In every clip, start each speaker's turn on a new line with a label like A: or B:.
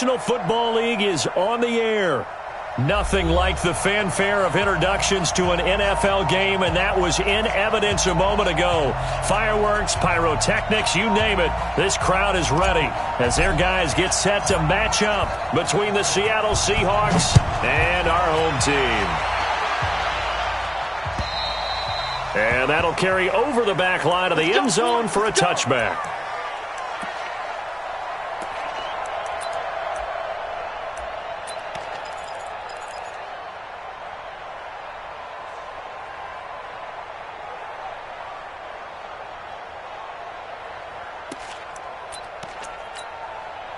A: National Football League is on the air. Nothing like the fanfare of introductions to an NFL game, and that was in evidence a moment ago. Fireworks, pyrotechnics, you name it. This crowd is ready as their guys get set to match up between the Seattle Seahawks and our home team. And that'll carry over the back line of the end zone for a touchback.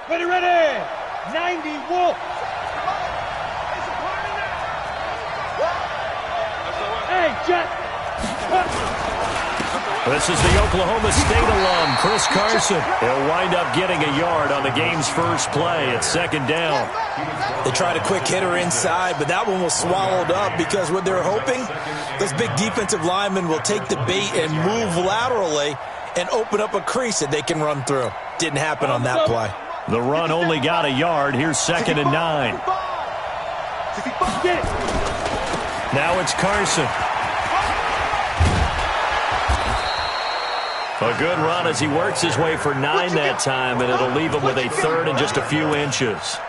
B: Ready! 90 Wolf! Hey, Jet!
A: This is the Oklahoma State alum, Chris Carson. He'll wind up getting a yard on the game's first play at second down.
C: They tried a quick hitter inside, but that one was swallowed up because what they're hoping, those big defensive linemen will take the bait and move laterally and open up a crease that they can run through. Didn't happen on that play.
A: The run only got a yard. Here's 2nd and 9. Now it's Carson. A good run as he works his way for 9 that time, and it'll leave him with a 3rd and just a few inches.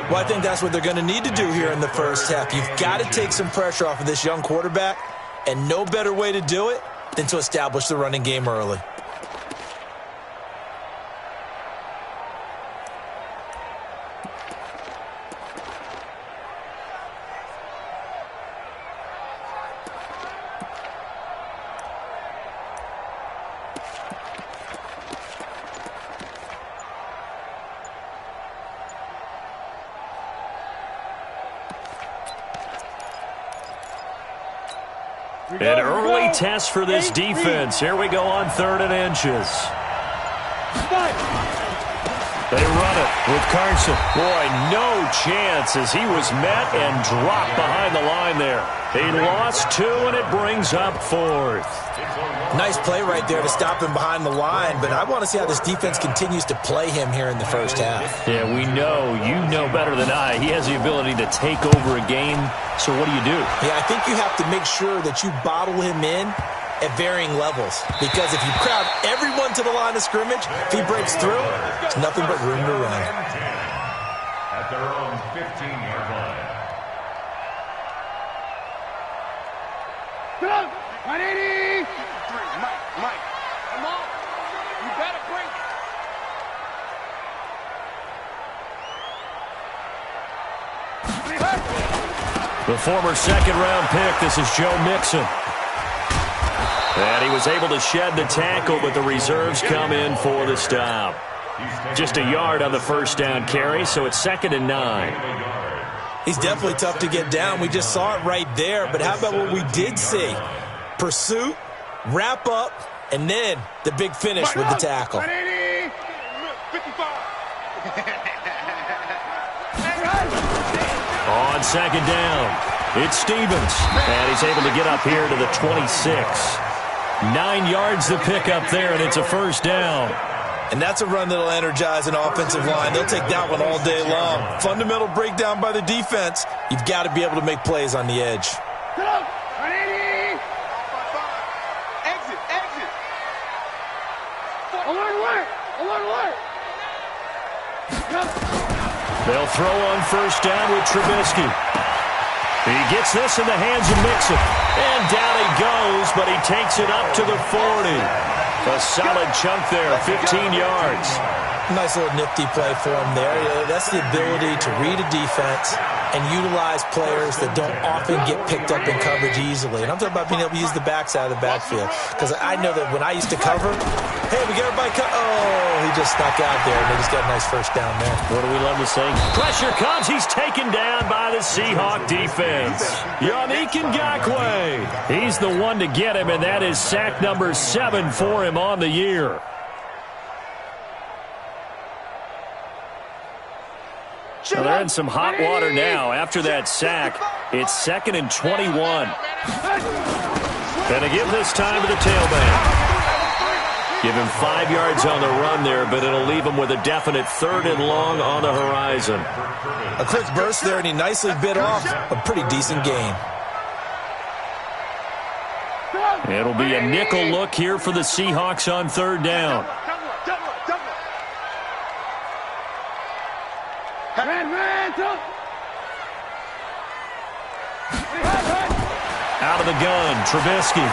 C: Well, I think that's what they're going to need to do here in the first half. You've got to take some pressure off of this young quarterback, and no better way to do it than to establish the running game early.
A: An early test for this defense. Here we go on 3rd and inches. They run it with Carson. Boy, no chance as he was met and dropped behind the line there. He lost 2, and it brings up 4th.
C: Nice play right there to stop him behind the line, but I want to see how this defense continues to play him here in the first half.
A: Yeah, we know, you know better than I, he has the ability to take over a game. So what do you do?
C: Yeah, I think you have to make sure that you bottle him in at varying levels, because if you crowd everyone to the line of scrimmage, if he breaks through, there's nothing but room to run.
D: At their own 15-yard line.
B: Come on! 180! Mike, come on! You better bring it!
A: The former 2nd-round pick, this is Joe Mixon. And he was able to shed the tackle, but the reserves come in for the stop. Just a yard on the first down carry, so it's 2nd and 9.
C: He's definitely tough to get down. We just saw it right there, but how about what we did see? Pursuit, wrap up, and then the big finish with the tackle.
B: 180! 55!
A: On 2nd down, it's Stevens, and he's able to get up here to the 26. 9 yards to pick up there, and it's a first down.
C: And that's a run that'll energize an offensive line. They'll take that one all day long. Fundamental breakdown by the defense. You've got to be able to make plays on the edge.
B: Come on! 180! Exit! Alert!
A: They'll throw on first down with Trubisky. He gets this in the hands of Mixon. And down he goes, but he takes it up to the 40. A solid chunk there, 15 yards.
C: Nice little nifty play for him there. That's the ability to read a defense and utilize players that don't often get picked up in coverage easily. And I'm talking about being able to use the backside of the backfield. Because I know that when I used to cover, hey, we got everybody oh, he just snuck out there, and they just got a nice first down there.
A: What do we love to say? Pressure comes. He's taken down by the Seahawk defense. Yannick Ngakoue. He's the one to get him, and that is sack number 7 for him on the year. Well, they're in some hot water now. After that sack, it's 2nd and 21. Gonna give this time to the tailback. Give him 5 yards on the run there, but it'll leave him with a definite 3rd and long on the horizon.
C: A quick burst there, and he nicely bit off a pretty decent gain.
A: It'll be a nickel look here for the Seahawks on 3rd down. Out of the gun, Trubisky.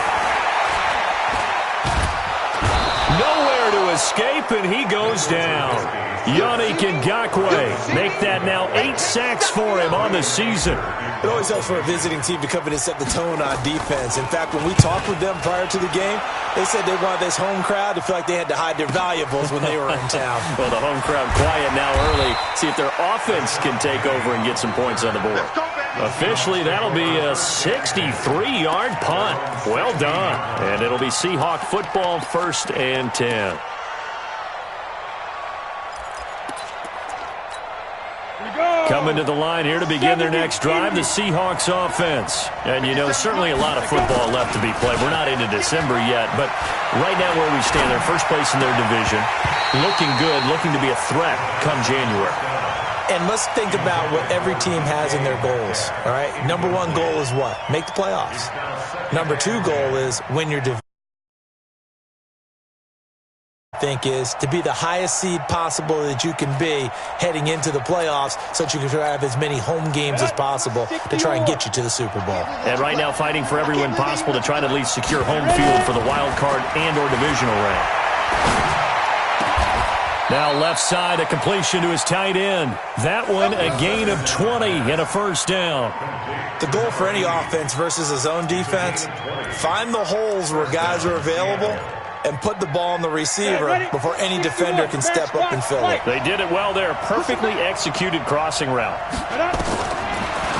A: Nowhere to escape, and he goes down. Yannick Ngakoue make that now 8 sacks for him on the season.
C: It always helps for a visiting team to come in and set the tone on defense. In fact, when we talked with them prior to the game, they said they wanted this home crowd to feel like they had to hide their valuables when they were in town.
A: Well, the home crowd quiet now early. See if their offense can take over and get some points on the board. Officially, that'll be a 63-yard punt. Well done. And it'll be Seahawk football, 1st and 10. Coming to the line here to begin their next drive, the Seahawks offense. And, you know, certainly a lot of football left to be played. We're not into December yet, but right now where we stand, they're first place in their division. Looking good, looking to be a threat come January.
C: And let's think about what every team has in their goals, all right? Number 1 goal is what? Make the playoffs. Number 2 goal is win your division. Think is to be the highest seed possible that you can be heading into the playoffs so that you can have as many home games as possible to try and get you to the Super Bowl.
A: And right now fighting for every win possible to try to at least secure home field for the wild card and or divisional round. Now left side, a completion to his tight end. That one a gain of 20 and a 1st down.
C: The goal for any offense versus his own defense, find the holes where guys are available and put the ball on the receiver before any defender can step up and fill it.
A: They did it well there. Perfectly executed crossing route.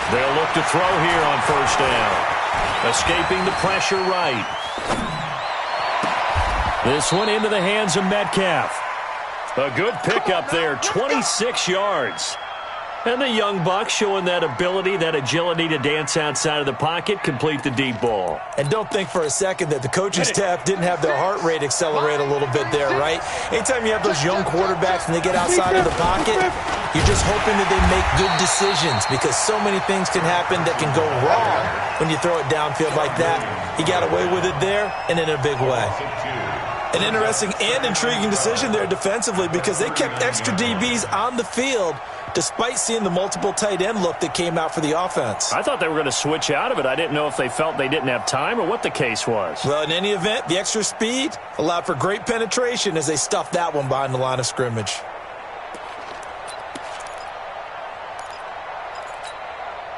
A: They'll look to throw here on 1st down. Escaping the pressure right. This one into the hands of Metcalf. A good pickup there, 26 yards. And the young buck showing that ability, that agility to dance outside of the pocket, complete the deep ball.
C: And don't think for a second that the coaching staff didn't have their heart rate accelerate a little bit there, right? Anytime you have those young quarterbacks and they get outside of the pocket, you're just hoping that they make good decisions because so many things can happen that can go wrong when you throw it downfield like that. He got away with it there and in a big way. An interesting and intriguing decision there defensively because they kept extra DBs on the field despite seeing the multiple tight end look that came out for the offense.
A: I thought they were going to switch out of it. I didn't know if they felt they didn't have time or what the case was.
C: Well, in any event, the extra speed allowed for great penetration as they stuffed that one behind the line of scrimmage.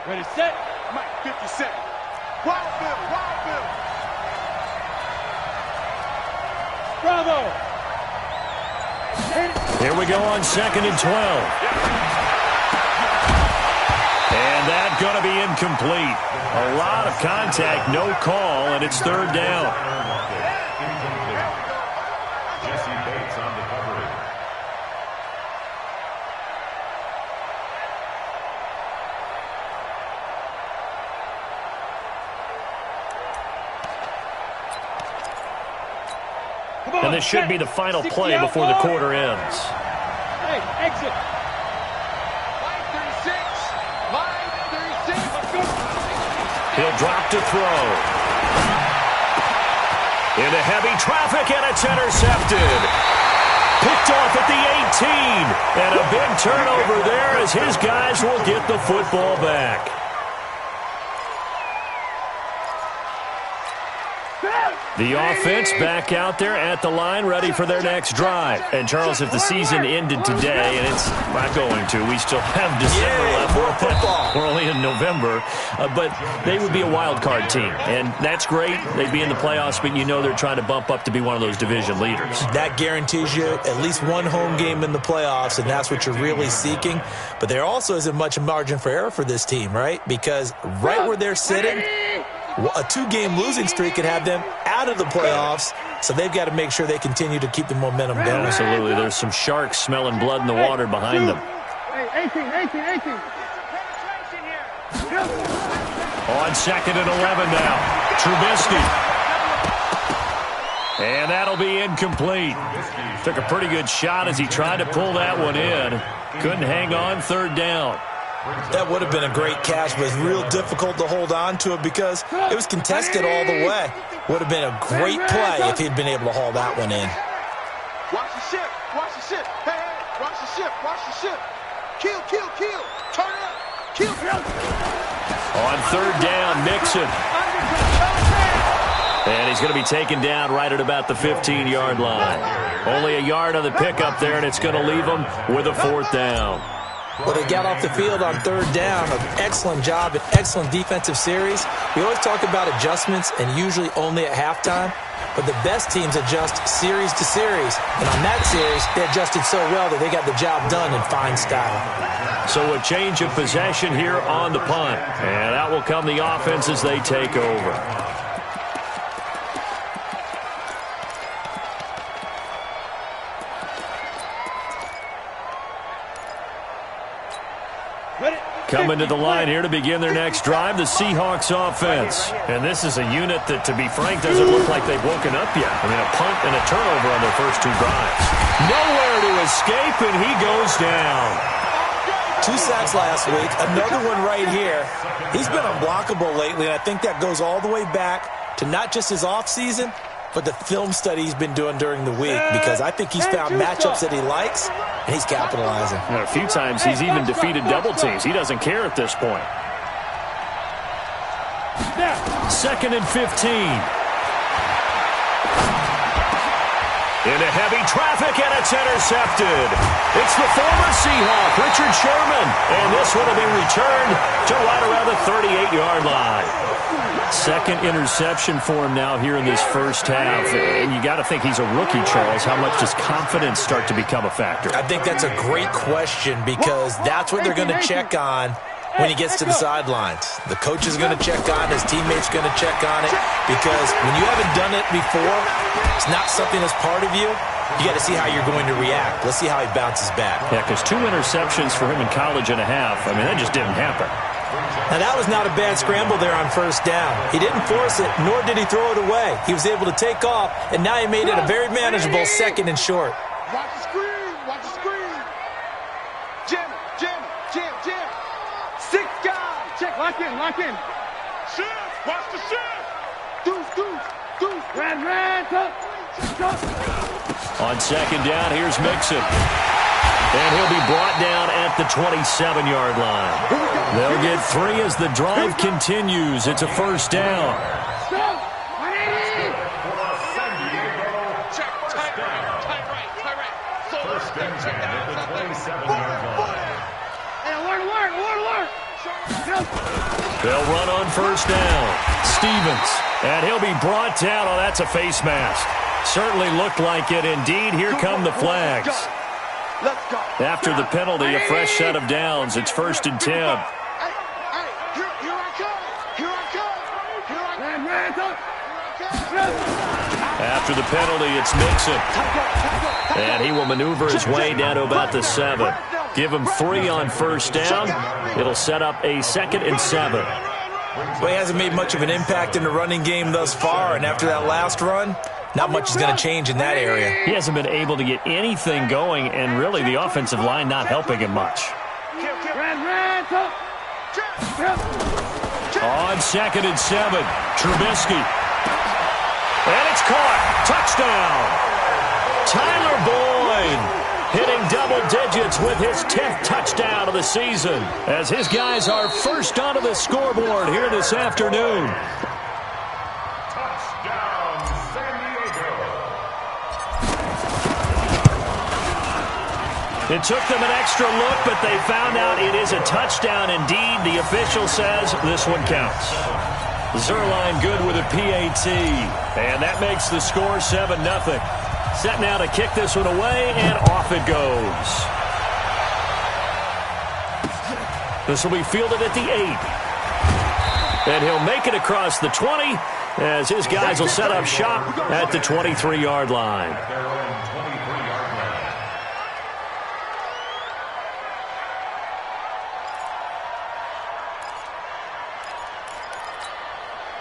B: Ready, set. Mike, 57. Wild Bill, Wild Bill. Bravo.
A: Here we go on 2nd and 12. And that's going to be incomplete. A lot of contact, no call, and it's 3rd down.
D: Jesse Bates on the coverage.
A: And this should be the final play before the quarter ends.
B: Hey, exit. Line 36. Line 36. Let's go.
A: He'll drop to throw. Into heavy traffic, and it's intercepted. Picked off at the 18. And a big turnover there as his guys will get the football back. The offense back out there at the line, ready for their next drive. And, Charles, if the season ended today, and it's not going to, we still have December left.
C: More football.
A: We're only in November. But they would be a wild card team. And that's great. They'd be in the playoffs, but you know they're trying to bump up to be one of those division leaders.
C: That guarantees you at least one home game in the playoffs, and that's what you're really seeking. But there also isn't much margin for error for this team, right? Because right where they're sitting, a 2-game losing streak could have them out of the playoffs, so they've got to make sure they continue to keep the momentum going.
A: Absolutely. There's some sharks smelling blood in the water behind them.
B: Hey, 18.
A: On 2nd and 11 now. Trubisky. And that'll be incomplete. Took a pretty good shot as he tried to pull that one in. Couldn't hang on, third down.
C: That would have been a great catch, but it's real difficult to hold on to it because it was contested all the way. Would have been a great play if he'd been able to haul that one in.
B: Watch the ship. Watch the ship. Hey, hey. Watch the ship. Watch the ship. Kill, kill, kill. Turn it up. Kill, kill.
A: On third down, Mixon. And he's going to be taken down right at about the 15-yard line. Only a yard on the pickup there, and it's going to leave him with a fourth down.
C: Well, they got off the field on third down. An excellent job, an excellent defensive series. We always talk about adjustments, and usually only at halftime. But the best teams adjust series to series. And on that series, they adjusted so well that they got the job done in fine style.
A: So a change of possession here on the punt. And out will come the offense as they take over. Coming to the line here to begin their next drive, the Seahawks offense. And this is a unit that, to be frank, doesn't look like they've woken up yet. I mean, a punt and a turnover on their first two drives. Nowhere to escape, and he goes down.
C: 2 sacks last week, another one right here. He's been unblockable lately, and I think that goes all the way back to not just his offseason, but the film study he's been doing during the week, because I think he's found matchups that he likes, and he's capitalizing.
A: And a few times he's even defeated double teams. He doesn't care at this point. 2nd and 15. Into heavy traffic, and it's intercepted. It's the former Seahawk, Richard Sherman. And this one will be returned to right around the 38-yard line. Second interception for him now here in this first half. And you got to think he's a rookie, Charles. How much does confidence start to become a factor?
C: I think that's a great question, because that's what they're going to check on when he gets to the sidelines. The coach is going to check on it. His teammates are going to check on it, because when you haven't done it before, it's not something that's part of you. You got to see how you're going to react. Let's see how he bounces back.
A: Yeah, because 2 interceptions for him in college and a half. I mean, that just didn't happen.
C: Now, that was not a bad scramble there on first down. He didn't force it, nor did he throw it away. He was able to take off, and now he made it a very manageable 2nd and short.
B: Watch the screen. Watch the screen. Jam it. Jam it. Jam, jam. 6 guys. Check. Lock in. Lock in. Shift. Watch the shift. Deuce, deuce, deuce. Red, tuck.
A: On 2nd down, here's Mixon. And he'll be brought down at the 27-yard line. They'll get 3 as the drive continues. It's a first down. They'll run on first down. Stevens. And he'll be brought down. Oh, that's a face mask. Certainly looked like it. Indeed, here come the flags. After the penalty, a fresh set of downs. It's 1st and 10. After the penalty, it's Mixon. And he will maneuver his way down to about the 7. Give him 3 on first down. It'll set up a 2nd and 7.
C: Well, he hasn't made much of an impact in the running game thus far, and after that last run, not much is going to change in that area.
A: He hasn't been able to get anything going, and really the offensive line not helping him much. On 2nd and 7, Trubisky. And it's caught. Touchdown. Tyler Boyd hitting double digits with his 10th touchdown of the season, as his guys are first onto the scoreboard here this afternoon.
D: Touchdown, San Diego.
A: It took them an extra look, but they found out it is a touchdown indeed. The official says this one counts. Zerline good with a PAT, and that makes the score 7-0. Set now to kick this one away, and off it goes. This will be fielded at the 8. And he'll make it across the 20 as his guys will set up shop at the 23-yard line.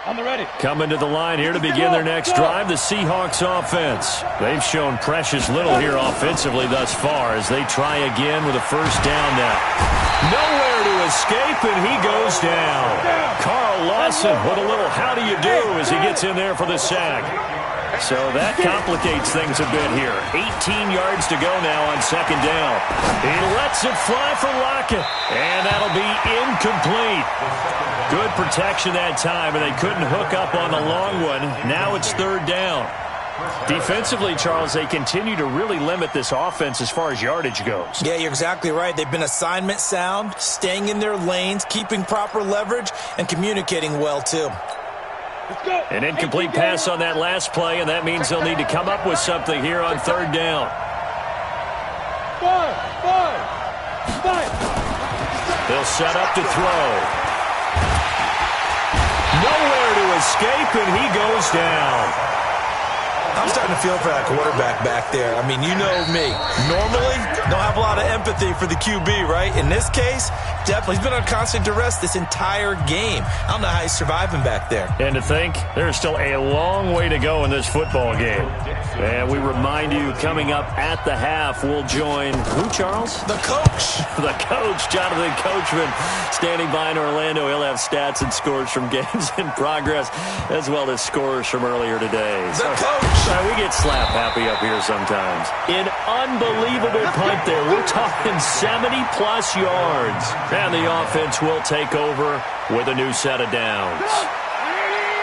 A: Coming to the line here to begin their next drive, the Seahawks offense. They've shown precious little here offensively thus far as they try again with a first down now. Nowhere to escape, and he goes down. Carl Lawson with a little how do you do as he gets in there for the sack. So that complicates things a bit here. 18 yards to go now on second down. He lets it fly for Lockett, and that'll be incomplete. Good protection that time, and they couldn't hook up on the long one. Now it's third down. Defensively, Charles, they continue to really limit this offense as far as yardage goes.
C: Yeah, you're exactly right. They've been assignment sound, staying in their lanes, keeping proper leverage, and communicating well, too.
A: An incomplete pass on that last play, and that means they'll need to come up with something here on third down. They'll set up to throw. Nowhere to escape, and he goes down.
C: I'm starting to feel for that quarterback back there. I mean, you know me. Normally, don't have a lot of empathy for the QB, right? In this case, definitely. He's been on constant duress this entire game. I don't know how he's surviving back there.
A: And to think, there's still a long way to go in this football game. And we remind you, coming up at the half, we'll join who, Charles?
C: The coach.
A: The coach, Jonathan Coachman, standing by in Orlando. He'll have stats and scores from games in progress, as well as scores from earlier today.
C: The coach.
A: We get slap happy up here sometimes. An unbelievable punt there. We're talking 70-plus yards. And the offense will take over with a new set of downs.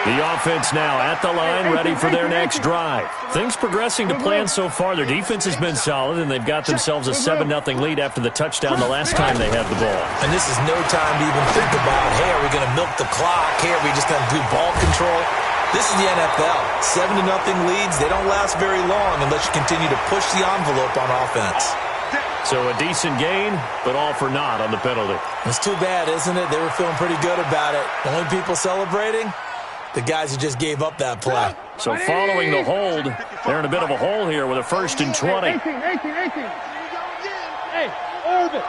A: The offense now at the line, ready for their next drive. Things progressing to plan so far. Their defense has been solid, and they've got themselves a 7-0 lead after the touchdown the last time they had the ball.
C: And this is no time to even think about, hey, are we going to milk the clock? Hey, are we just going to do ball control? This is the NFL. 7-0 leads, they don't last very long unless you continue to push the envelope on offense.
A: So a decent gain, but all for naught on the penalty.
C: It's too bad, isn't it? They were feeling pretty good about it. The only people celebrating, the guys who just gave up that play.
A: So following the hold, they're in a bit of a hole here with a 1st and 20.
B: 18. Hey, Irvin.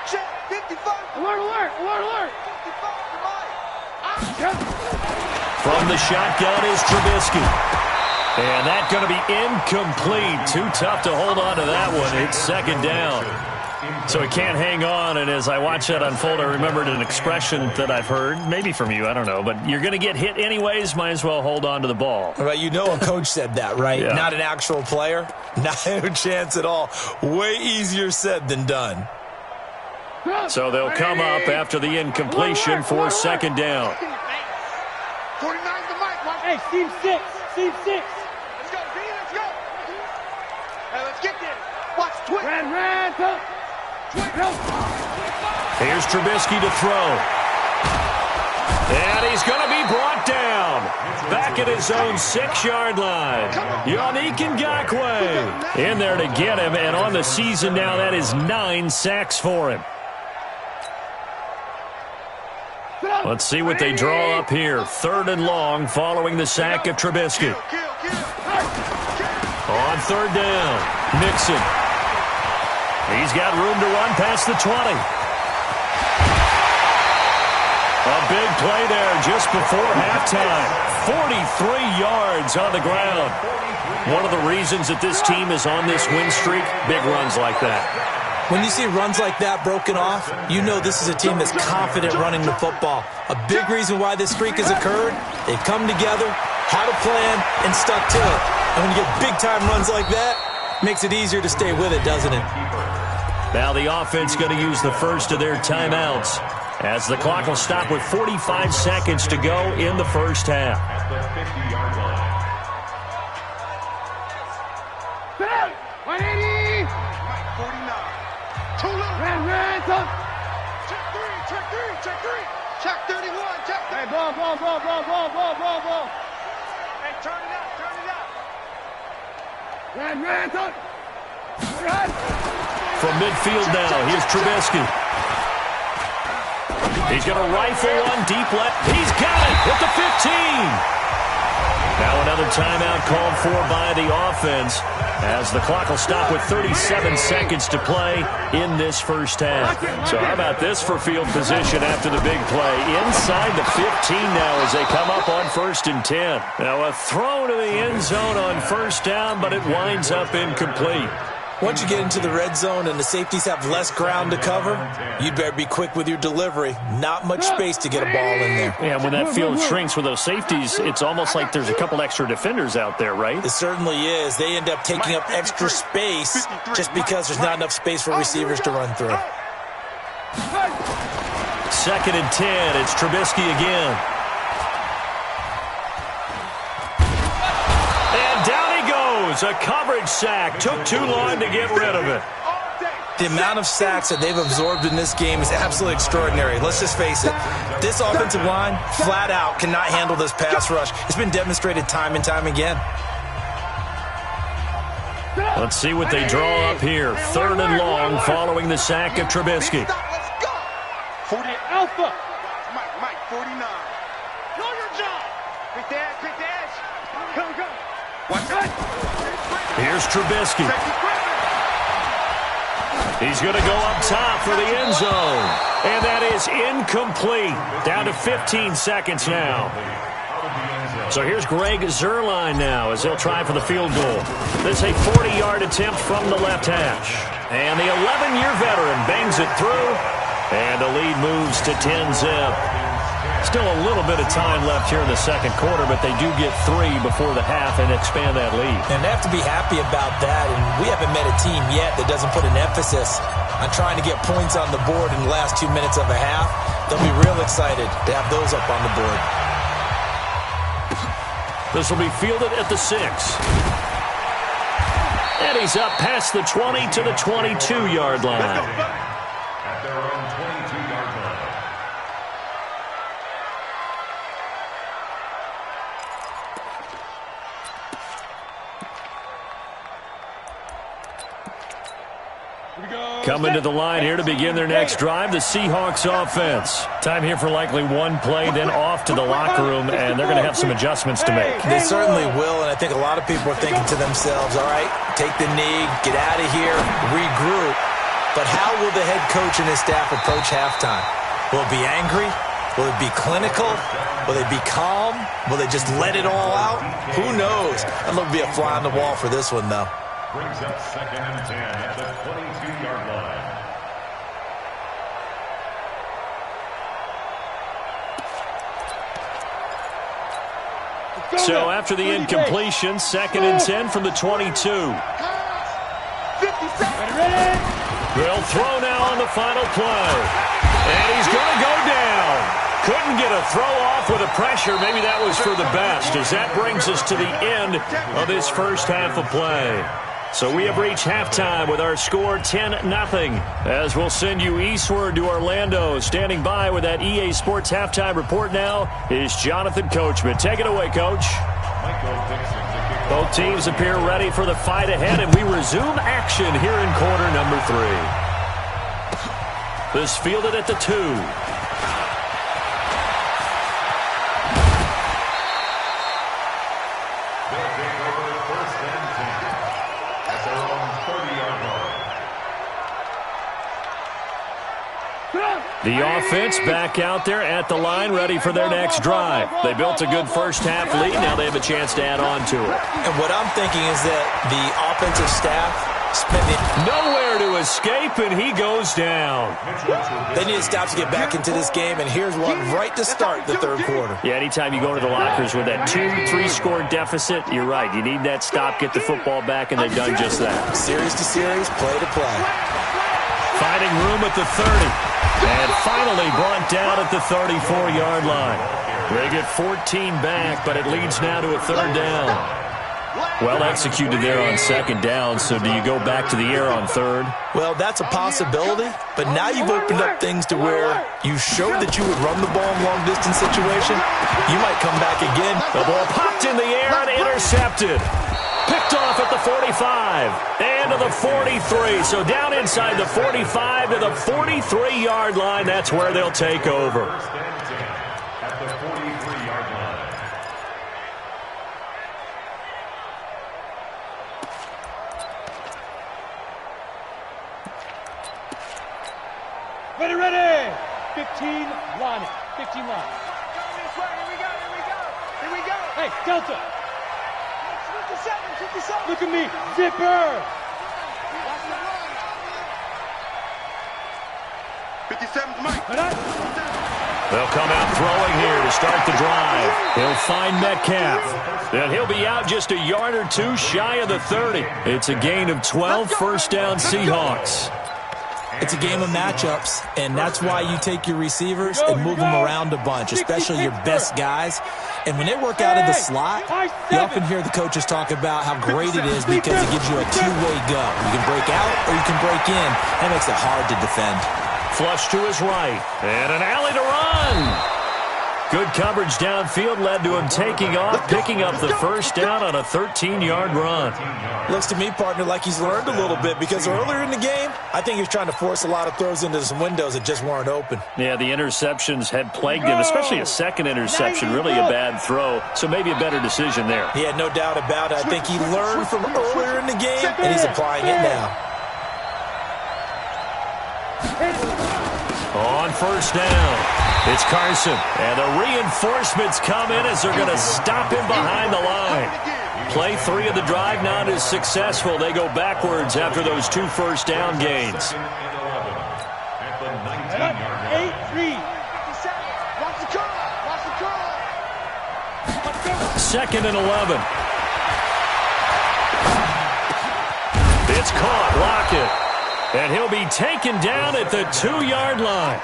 B: Check, 55. Alert. 55
A: From the shotgun is Trubisky. And that's going to be incomplete. Too tough to hold on to that one. It's second down. So he can't hang on, and as I watch that unfold, I remembered an expression that I've heard, maybe from you, I don't know, but you're going to get hit anyways, might as well hold on to the ball.
C: Right, you know a coach said that, right?
A: Yeah.
C: Not an actual player. Not a chance at all. Way easier said than done.
A: So they'll come up after the incompletion for second down.
B: 49 to Mike. Hey, Steve 6. Let's go, B, let's go. Hey, let's get there. Watch Twit. Ran, Twit.
A: Here's Trubisky to throw. And he's going to be brought down. Back at his own 6-yard line. Yannick Ngakoue in there to get him. And on the season now, that is 9 sacks for him. Let's see what they draw up here. 3rd and long following the sack of Trubisky. On 3rd down, Mixon. He's got room to run past the 20. A big play there just before halftime. 43 yards on the ground. One of the reasons that this team is on this win streak, big runs like that.
C: When you see runs like that broken off, you know this is a team that's confident running the football. A big reason why this streak has occurred, they've come together, had a plan, and stuck to it. And when you get big-time runs like that, it makes it easier to stay with it, doesn't it?
A: Now the offense going to use the first of their timeouts as the clock will stop with 45 seconds to go in the first half.
D: At the 50-yard line.
B: 180. 49. Too little. Ran, Check 3. Check 31. Check 3. Hey, ball. Hey, turn it out. Ran,
A: From midfield now, here's Trubisky. He's going to rifle one deep left. He's got it at the 15. Now another timeout called for by the offense as the clock will stop with 37 seconds to play in this first half. So how about this for field position after the big play? Inside the 15 now as they come up on 1st and 10. Now a throw to the end zone on first down, but it winds up incomplete.
C: Once you get into the red zone and the safeties have less ground to cover, you'd better be quick with your delivery. Not much space to get a ball in there.
A: Yeah, when that field shrinks with those safeties, it's almost like there's a couple extra defenders out there, right?
C: It certainly is. They end up taking up extra space just because there's not enough space for receivers to run through.
A: 2nd and 10. It's Trubisky again. And down he goes. A coverage sack. Took too long to get rid of it.
C: The amount of sacks that they've absorbed in this game is absolutely extraordinary. Let's just face it. This offensive line, flat out, cannot handle this pass rush. It's been demonstrated time and time again.
A: Let's see what they draw up here. 3rd and long following the sack of Trubisky.
B: 40 Alpha. Mike, 49. Know your job. Quick dash. Go. Watch it.
A: Here's Trubisky. He's going to go up top for the end zone. And that is incomplete. Down to 15 seconds now. So here's Greg Zuerlein now as he'll try for the field goal. This is a 40-yard attempt from the left hash. And the 11-year veteran bangs it through. And the lead moves to 10-zip. Still a little bit of time left here in the second quarter, but they do get 3 before the half and expand that lead.
C: And they have to be happy about that, and we haven't met a team yet that doesn't put an emphasis on trying to get points on the board in the last 2 minutes of a half. They'll be real excited to have those up on the board.
A: This will be fielded at the 6. And he's up past the 20 to the 22-yard line.
D: At their own 22-yard line.
A: Coming to the line here to begin their next drive, the Seahawks offense. Time here for likely one play, then off to the locker room, and they're going to have some adjustments to make.
C: They certainly will, and I think a lot of people are thinking to themselves, all right, take the knee, get out of here, regroup. But how will the head coach and his staff approach halftime? Will it be angry? Will it be clinical? Will they be calm? Will they just let it all out? Who knows? I'd love to be a fly on the wall for this one, though.
D: Brings up 2nd and 10 at the 22-yard line.
A: So after the incompletion, 2nd and 10 from the 22.
B: 50 seconds.
A: They'll throw now on the final play. And he's going to go down. Couldn't get a throw off with the pressure. Maybe that was for the best, as that brings us to the end of this first half of play. So we have reached halftime with our score 10-0. As we'll send you eastward to Orlando. Standing by with that EA Sports halftime report now is Jonathan Coachman. Take it away, Coach. Both teams appear ready for the fight ahead, and we resume action here in quarter number 3. This fielded at the 2. The offense back out there at the line, ready for their next drive. They built a good first half lead. Now they have a chance to add on to it.
C: And what I'm thinking is that the offensive staff spending
A: nowhere to escape, and he goes down.
C: They need to stop to get back into this game, and here's one right to start the third quarter.
A: Yeah, anytime you go into the lockers with that 2-3 score deficit, you're right. You need that stop, get the football back, and they've done just that.
C: Series to series, play to play.
A: Finding room at the 30. And finally brought down at the 34-yard line. They get 14 back, but it leads now to a 3rd down. Well executed there on 2nd down, so do you go back to the air on 3rd?
C: Well, that's a possibility, but now you've opened up things to where you showed that you would run the ball in long-distance situation. You might come back again.
A: The ball popped in the air and intercepted. Picked off at the 45 and to the 43. So down inside the 45 to the 43-yard line. That's where they'll take over.
D: At the 43-yard line.
B: Ready. 15 line. 15 line. Here we go. Hey, Delta. 57. Look at me. Zipper.
E: 57's Mike.
A: They'll come out throwing here to start the drive. He'll find Metcalf. And he'll be out just a yard or two shy of the 30. It's a gain of 12, first down Seahawks.
C: It's a game of matchups, and that's why you take your receivers and move them around a bunch, especially your best guys. And when they work out of the slot, you often hear the coaches talk about how great it is because it gives you a two-way go. You can break out or you can break in. That makes it hard to defend.
A: Flush to his right, and an alley to run. Good coverage downfield led to him taking off, picking up the first down on a 13-yard run.
C: Looks to me, partner, like he's learned a little bit because earlier in the game, I think he was trying to force a lot of throws into some windows that just weren't open.
A: Yeah, the interceptions had plagued him, especially a second interception, really a bad throw, so maybe a better decision there.
C: Yeah, no doubt about it. I think he learned from earlier in the game, and he's applying it now.
A: On first down, it's Carson, and the reinforcements come in as they're going to stop him behind the line. Play 3 of the drive not as successful. They go backwards after those 2 first down gains.
B: 8-3.
A: Second and 11. It's caught, Lockett. And he'll be taken down at the 2-yard line.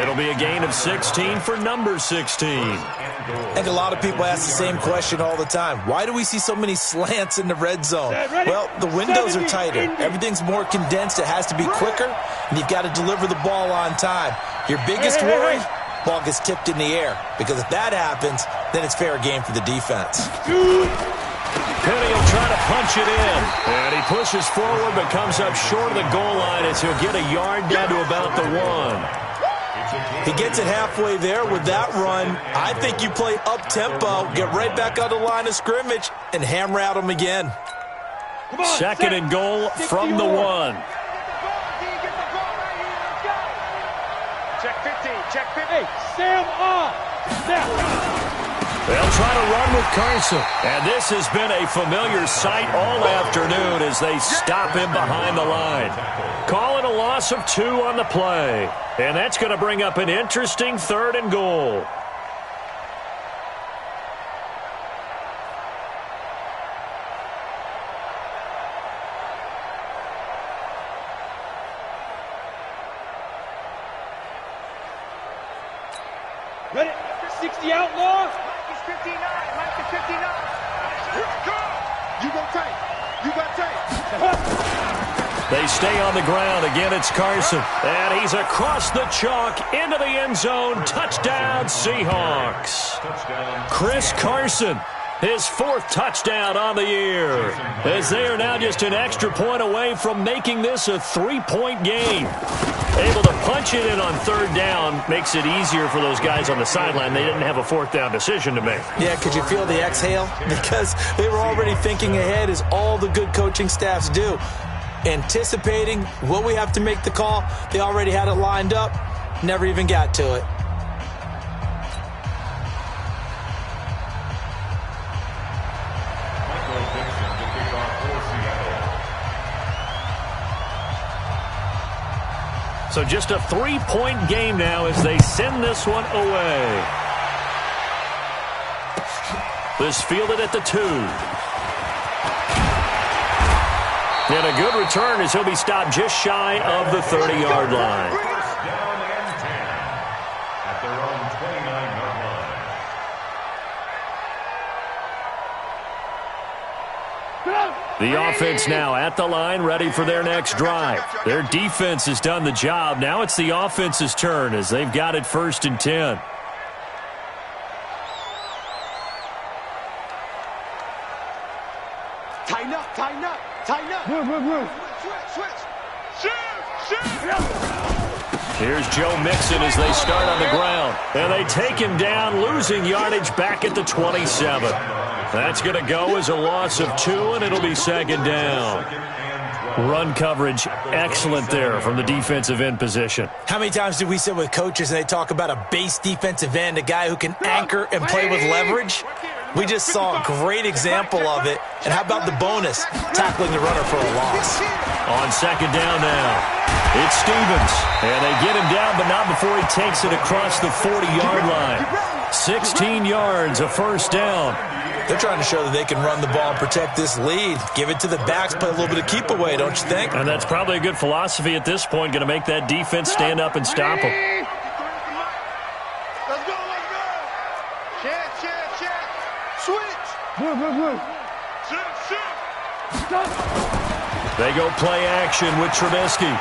A: It'll be a gain of 16 for number 16.
C: I think a lot of people ask the same question all the time. Why do we see so many slants in the red zone? Well, the windows are tighter. Everything's more condensed. It has to be quicker, and you've got to deliver the ball on time. Your biggest worry, ball gets tipped in the air. Because if that happens, then it's fair game for the defense.
A: Penny will try to punch it in. And he pushes forward but comes up short of the goal line as he'll get a yard down to about the 1.
C: He gets it halfway there with that run. I think you play up-tempo, get right back on the line of scrimmage, and hammer at him again.
A: Second and goal from the 1.
B: Check 15. Check 15. Hey, Sam off. Now.
A: They'll try to run with Carson. And this has been a familiar sight all afternoon as they stop him behind the line. Call it a loss of 2 on the play. And that's going to bring up an interesting 3rd and goal.
B: Ready? 60 outlaws. Mike is 59. Mike is 59. Here we go. You go tight. You got tight.
A: They stay on the ground. Again, it's Carson. And he's across the chalk into the end zone. Touchdown, Seahawks. Chris Carson, his 4th touchdown on the year. As they are now just an extra point away from making this a 3-point game. Able to punch it in on 3rd down makes it easier for those guys on the sideline. They didn't have a 4th down decision to make.
C: Yeah, could you feel the exhale? Because they were already thinking ahead, as all the good coaching staffs do. Anticipating what we have to make the call. They already had it lined up. Never even got to it.
A: So just a 3-point game now as they send this one away. This fielded at the 2. And a good return as he'll be stopped just shy of the 30-yard line.
D: Down and 10 at their own 29-yard line.
A: The offense now at the line, ready for their next drive. Their defense has done the job. Now it's the offense's turn as they've got it 1st and 10.
B: Tighten up, tighten up, tighten up. Move. Switch. Shift.
A: Here's Joe Mixon as they start on the ground. And they take him down, losing yardage back at the 27. That's going to go as a loss of 2, and it'll be 2nd down. Run coverage, excellent there from the defensive end position.
C: How many times did we sit with coaches and they talk about a base defensive end, a guy who can anchor and play with leverage? We just saw a great example of it. And how about the bonus, tackling the runner for a loss?
A: On second down now, it's Stevens. And they get him down, but not before he takes it across the 40-yard line. 16 yards, a first down.
C: They're trying to show that they can run the ball and protect this lead. Give it to the backs, play a little bit of keep away, don't you think?
A: And that's probably a good philosophy at this point, going to make that defense stand up and stop them.
B: Let's go, let's go. Check. Switch. Move. Shift.
A: They go play action with Trubisky.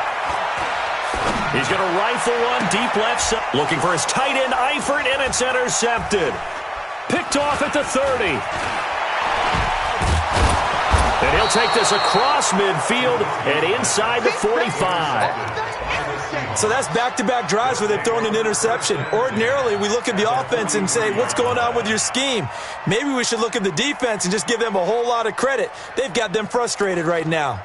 A: He's going to rifle one deep left side. Looking for his tight end, Eifert, and it's intercepted. Picked off at the 30. And he'll take this across midfield and inside the 45.
C: So that's back-to-back drives where they've thrown an interception. Ordinarily, we look at the offense and say, what's going on with your scheme? Maybe we should look at the defense and just give them a whole lot of credit. They've got them frustrated right now.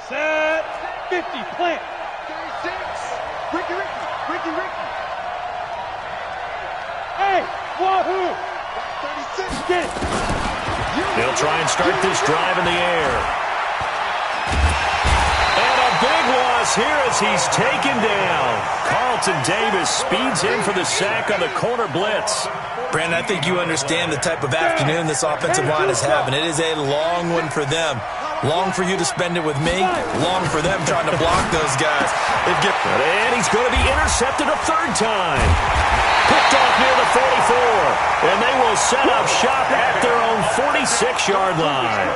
B: Set. 50. Plant. 36. Ricky. Hey, wahoo! 36. Get it.
A: They'll try and start this drive in the air. And a big loss here as he's taken down. Carlton Davis speeds in for the sack on the corner blitz.
C: Brandon, I think you understand the type of afternoon this offensive line is having. It is a long one for them. Long for you to spend it with me. Long for them trying to block those guys.
A: And he's going to be intercepted a third time. Picked off near the 44. And they will set up shop at their own 46-yard line.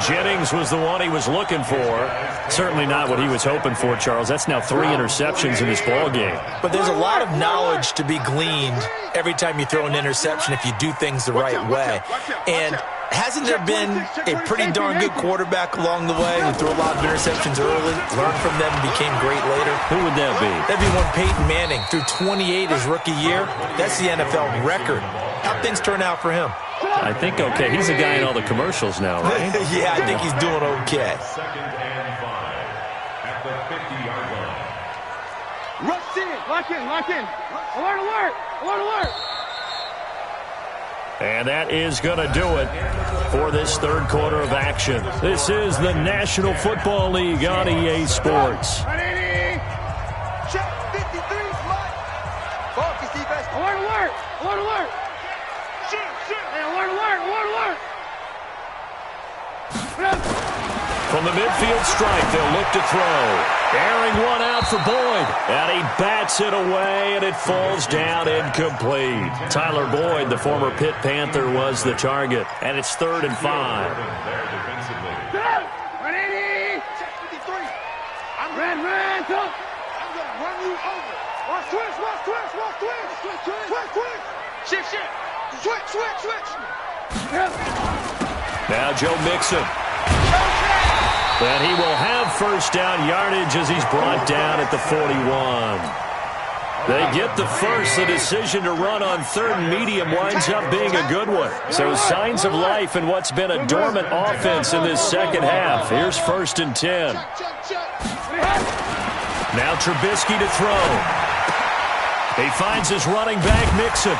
A: Jennings was the one he was looking for. Certainly not what he was hoping for, Charles. That's now 3 interceptions in this ball game.
C: But there's a lot of knowledge to be gleaned every time you throw an interception if you do things the right way. And hasn't there been a pretty darn good quarterback along the way who threw a lot of interceptions early, learned from them, and became great later?
A: Who would that be?
C: That'd be one Peyton Manning. Threw 28 his rookie year. That's the NFL record. How'd things turn out for him?
A: I think okay. He's a guy in all the commercials now, right?
C: Yeah, I think he's doing okay.
D: 2nd and 5 at the 50-yard line.
B: Rush in. Lock in. Alert.
A: And that is going to do it for this third quarter of action. This is the National Football League on EA Sports.
B: Check 53. Focus defense. Alert. Shit. Hey, alert.
A: From the midfield strike, they'll look to throw. Airing one out for Boyd. And he bats it away, and it falls down incomplete. Tyler Boyd, the former Pitt Panther, was the target. And it's 3rd and 5.
B: Ready? Check 53. Ran, go. I'm going to run you over. Watch twist. Shift. Switch.
A: Now Joe Mixon. And he will have first down yardage as he's brought down at the 41. They get the first. The decision to run on 3rd and medium winds up being a good one. So signs of life in what's been a dormant offense in this second half. Here's 1st and 10. Now Trubisky to throw. He finds his running back, Mixon.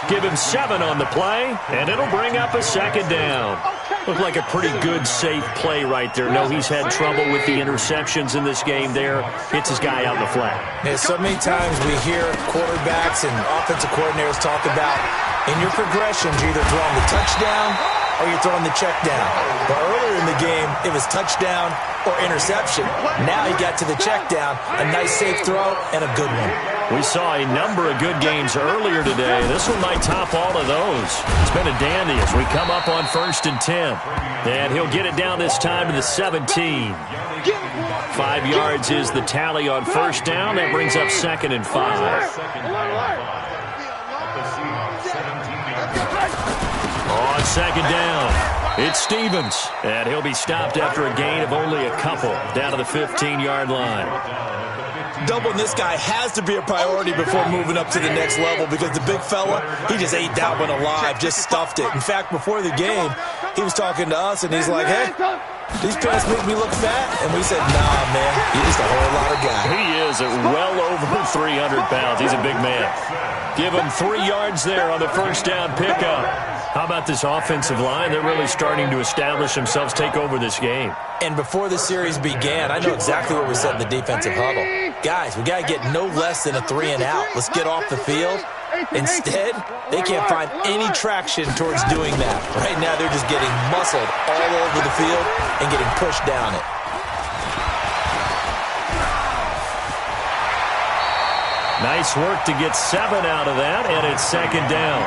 A: Give him 7 on the play, and it'll bring up a 2nd down. Looked like a pretty good, safe play right there. No, he's had trouble with the interceptions in this game there. Hits his guy out in the flat.
C: Yeah, so many times we hear quarterbacks and offensive coordinators talk about in your progressions, you're either throwing the touchdown or you're throwing the check down. But earlier in the game, it was touchdown or interception. Now he got to the check down, a nice safe throw, and a good one.
A: We saw a number of good games earlier today. This one might top all of those. It's been a dandy as we come up on 1st and 10. And he'll get it down this time to the 17. 5 yards is the tally on 1st down. That brings up 2nd and 5. On 2nd down, it's Stevens. And he'll be stopped after a gain of only a couple down to the 15-yard line.
C: doubling this guy has to be a priority before moving up to the next level, because the big fella, he just ate that one alive, just stuffed it. In fact, before the game, he was talking to us, and he's like, hey, these pants make me look fat. And we said, nah, man, you're just a whole lot of guy.
A: He is at well over 300 pounds. He's a big man. Give him 3 yards there on the first down pickup. How about this offensive line? They're really starting to establish themselves, take over this game.
C: And before the series began, I know exactly what we said in the defensive huddle. Guys, we got to get no less than a 3-and-out. Let's get off the field. Instead, they can't find any traction towards doing that. Right now, they're just getting muscled all over the field and getting pushed down it.
A: Nice work to get 7 out of that, and it's second down.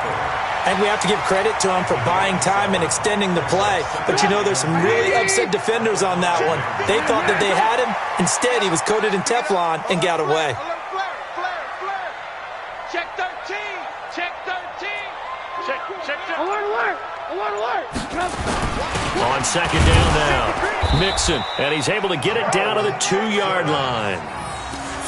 C: And we have to give credit to him for buying time and extending the play. But, you know, there's some really upset defenders on that one. They thought that they had him. Instead, he was coated in Teflon and got away.
B: Check 13. Check 13. Check. Alert.
A: On second down now, Mixon, and he's able to get it down to the 2-yard line.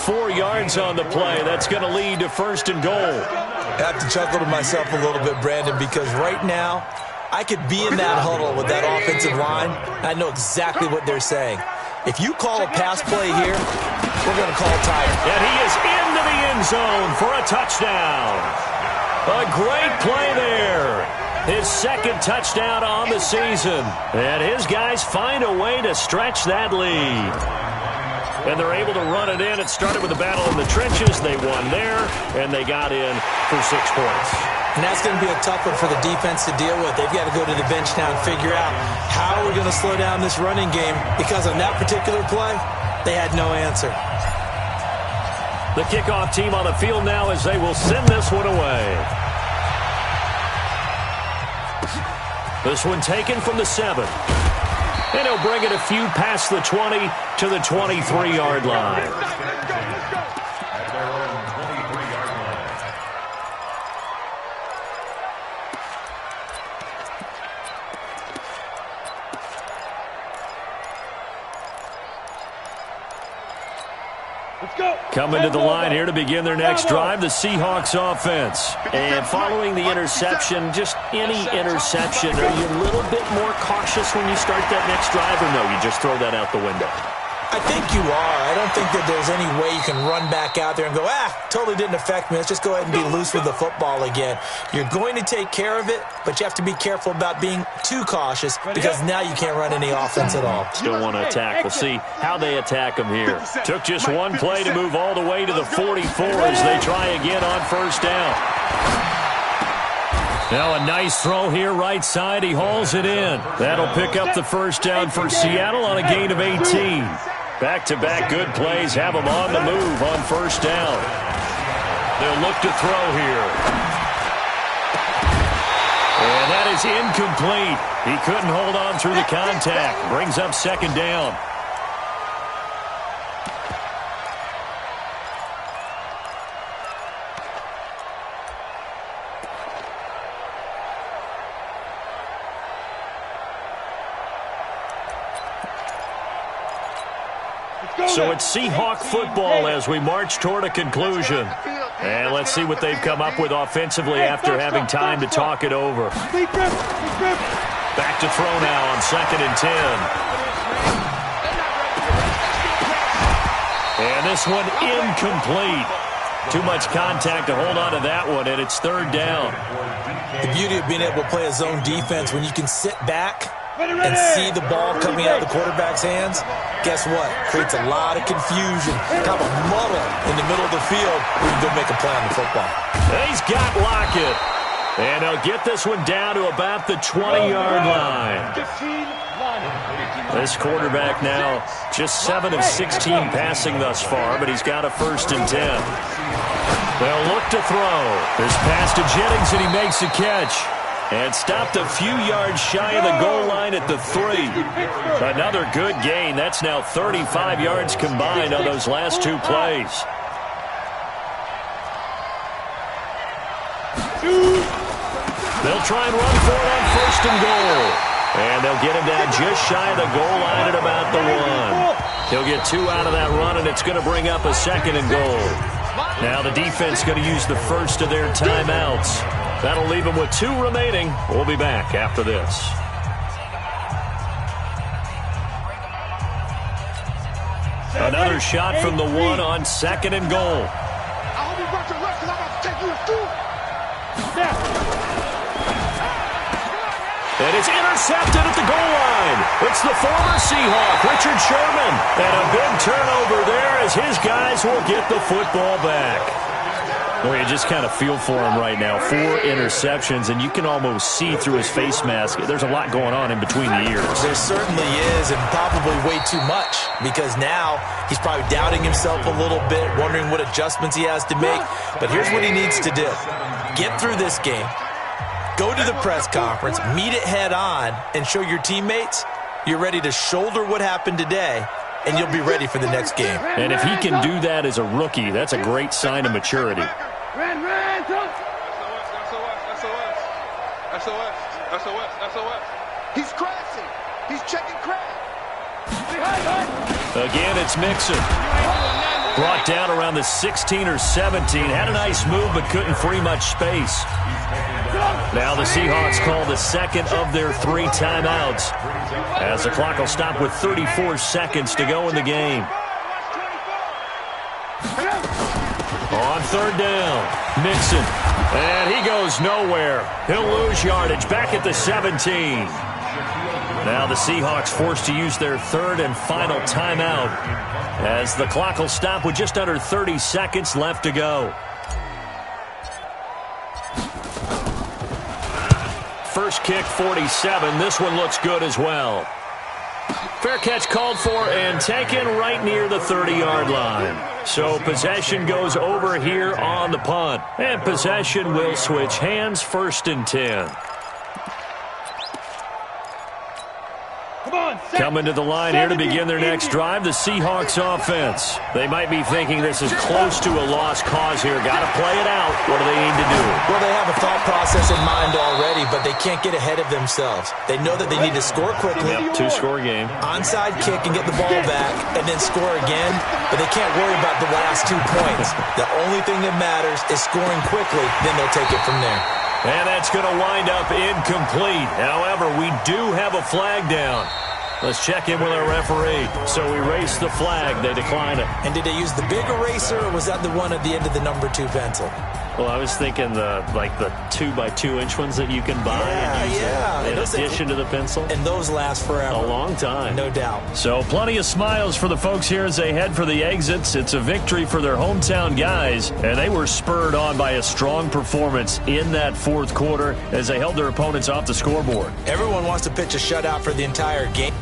A: 4 yards on the play. That's going to lead to first and goal.
C: I have to chuckle to myself a little bit, Brandon, because right now I could be in that huddle with that offensive line. I know exactly what they're saying. If you call a pass play here, we're going to call tight.
A: And he is into the end zone for a touchdown. A great play there. His second touchdown on the season. And his guys find a way to stretch that lead. And they're able to run it in. It started with a battle in the trenches. They won there, and they got in for 6 points.
C: And that's going to be a tough one for the defense to deal with. They've got to go to the bench now and figure out how we're going to slow down this running game, because on that particular play, they had no answer.
A: The kickoff team on the field now as they will send this one away. This one taken from the 7. And he'll bring it a few past the 20 to the 23-yard line. Coming to the line here to begin their next drive, the Seahawks offense. And following the interception, just any interception, are you a little bit more cautious when you start that next drive, or no, you just throw that out the window?
C: I think you are. I don't think that there's any way you can run back out there and go, totally didn't affect me. Let's just go ahead and be loose with the football again. You're going to take care of it, but you have to be careful about being too cautious, because now you can't run any offense at all.
A: Still want to attack. We'll see how they attack them here. Took just one play to move all the way to the 44 as they try again on first down. Now a nice throw here right side. He hauls it in. That'll pick up the first down for Seattle on a gain of 18. Back-to-back good plays have them on the move on first down. They'll look to throw here. And that is incomplete. He couldn't hold on through the contact. Brings up second down. So it's Seahawk football as we march toward a conclusion. And let's see what they've come up with offensively after having time to talk it over. Back to throw now on 2nd and 10. And this one incomplete. Too much contact to hold on to that one, and it's 3rd down.
C: The beauty of being able to play a zone defense, when you can sit back and see the ball coming out of the quarterback's hands, guess what? Creates a lot of confusion, kind of a muddle in the middle of the field where you can go make a play on the football.
A: He's got Lockett. And he'll get this one down to about the 20-yard line. This quarterback now just 7 of 16 passing thus far, but he's got a 1st and 10. They'll look to throw. This pass to Jennings, and he makes a catch. And stopped a few yards shy of the goal line at the 3. Another good gain. That's now 35 yards combined on those last 2 plays. They'll try and run for it on 1st and goal. And they'll get him down just shy of the goal line at about the 1. He'll get 2 out of that run, and it's going to bring up a 2nd and goal. Now the defense going to use the first of their timeouts. That'll leave them with 2 remaining. We'll be back after this. Another shot from the 1 on 2nd and goal.
B: I hope you brought your left because I'm about to take you to school.
A: And it's intercepted at the goal line. It's the former Seahawk, Richard Sherman. And a big turnover there as his guys will get the football back. Well, you just kind of feel for him right now. 4 interceptions, and you can almost see through his face mask. There's a lot going on in between the ears.
C: There certainly is, and probably way too much, because now he's probably doubting himself a little bit, wondering what adjustments he has to make. But here's what he needs to do. Get through this game. Go to the press conference, meet it head on, and show your teammates you're ready to shoulder what happened today, and you'll be ready for the next game.
A: And if he can do that as a rookie, that's a great sign of maturity.
B: SOS. He's crashing. He's checking crash.
A: Again, it's Mixon. Brought down around the 16 or 17. Had a nice move, but couldn't free much space. Now the Seahawks call the 2nd of their 3 timeouts, as the clock will stop with 34 seconds to go in the game. On 3rd down, Mixon. And he goes nowhere. He'll lose yardage back at the 17. Now the Seahawks forced to use their 3rd and final timeout, as the clock will stop with just under 30 seconds left to go. First kick, 47. This one looks good as well. Fair catch called for and taken right near the 30-yard line. So possession goes over here on the punt. And possession will switch hands, 1st and 10. Coming to the line here to begin their next drive, the Seahawks offense. They might be thinking this is close to a lost cause here. Got to play it out. What do they need to do?
C: Well, they have a thought process in mind already, but they can't get ahead of themselves. They know that they need to score quickly.
A: Yep, 2-score game.
C: Onside kick and get the ball back, and then score again. But they can't worry about the last 2 points. The only thing that matters is scoring quickly. Then they'll take it from there.
A: And that's going to wind up incomplete. However, we do have a flag down. Let's check in with our referee. So we race the flag. They decline it.
C: And did they use the big eraser, or was that the one at the end of the number 2 pencil?
A: Well, I was thinking the 2x2-inch ones that you can buy and use in addition to the pencil.
C: And those last forever.
A: A long time.
C: No doubt.
A: So plenty of smiles for the folks here as they head for the exits. It's a victory for their hometown guys, and they were spurred on by a strong performance in that 4th quarter as they held their opponents off the scoreboard.
C: Everyone wants to pitch a shutout for the entire game.